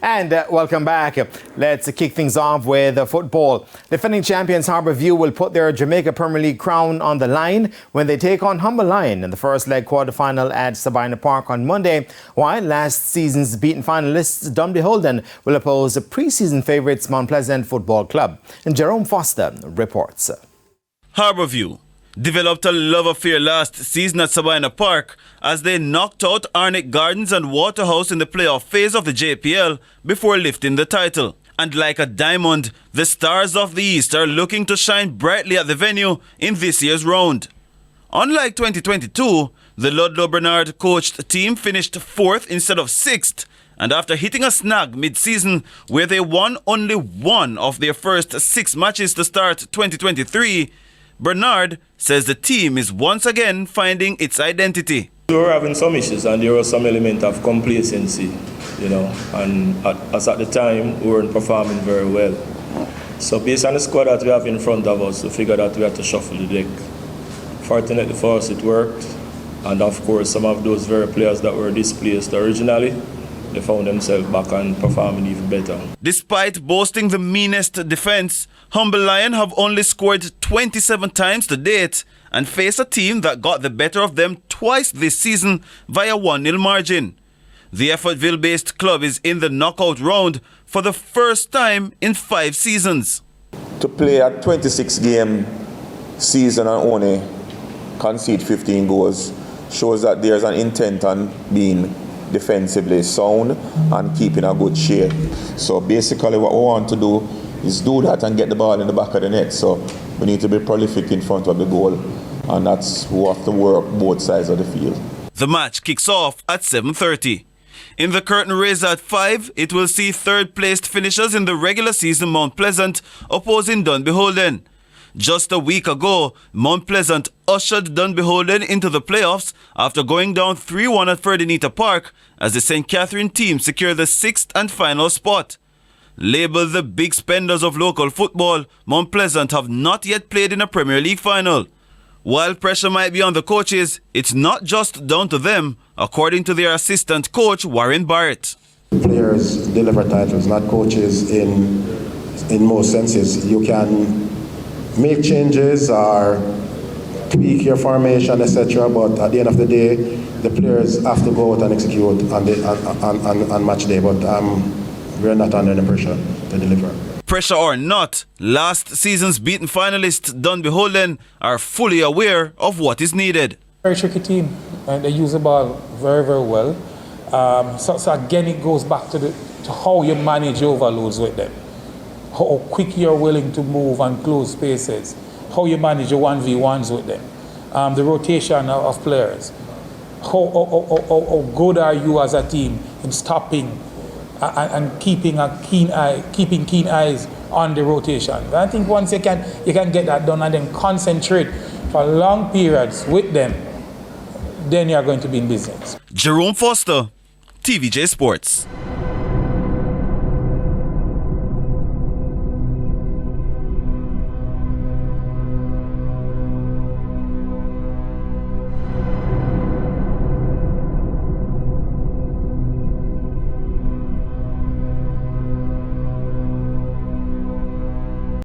And welcome back. Let's kick things off with football. Defending champions Harborview will put their Jamaica Premier League crown on the line when they take on Humble Lion in the first leg quarter-final at Sabina Park on Monday, while last season's beaten finalists Dunbeholden will oppose pre-season favourites Mount Pleasant Football Club. And Jerome Foster reports. Harborview developed a love affair last season at Sabina Park as they knocked out Arnick Gardens and Waterhouse in the playoff phase of the JPL before lifting the title. And like a diamond, the Stars of the East are looking to shine brightly at the venue in this year's round. Unlike 2022, the Ludlow Bernard coached team finished 4th instead of 6th, and after hitting a snag mid-season where they won only one of their first 6 matches to start 2023, Bernard says the team is once again finding its identity. We were having some issues and there was some element of complacency, and as at the time we weren't performing very well. So based on the squad that we have in front of us, we figured that we had to shuffle the deck. Fortunately for us it worked, and of course some of those very players that were displaced originally, they found themselves back and performing even better. Despite boasting the meanest defense, Humble Lion have only scored 27 times to date and face a team that got the better of them twice this season via 1-0 margin. The Effortville-based club is in the knockout round for the first time in 5 seasons. To play a 26-game season and only concede 15 goals shows that there's an intent on being defensively sound and keeping a good shape. So basically what we want to do is do that and get the ball in the back of the net. So we need to be prolific in front of the goal, and that's what to work both sides of the field. The match kicks off at 7:30. In the curtain raise at 5, it will see third-placed finishers in the regular season Mount Pleasant opposing Dunbeholden. Just a week ago, Mount Pleasant ushered Dunbeholden into the playoffs after going down 3-1 at Ferdinita Park as the St. Catherine team secured the 6th and final spot. Labelled the big spenders of local football, Mount Pleasant have not yet played in a Premier League final. While pressure might be on the coaches, it's not just down to them, according to their assistant coach Warren Barrett. Players deliver titles, not coaches in most senses. You can make changes or tweak your formation, etc. But at the end of the day, the players have to go out and execute on match day. But we're not under any pressure to deliver. Pressure or not, last season's beaten finalists Dunbeholden are fully aware of what is needed. Very tricky team, and they use the ball very, very well. So again, it goes back to how you manage overloads with them. How quick you're willing to move and close spaces, how you manage your 1v1s with them, the rotation of players, how good are you as a team in stopping and keeping keen eyes on the rotation. And I think once you can get that done and then concentrate for long periods with them, then you're going to be in business. Jerome Foster, TVJ Sports.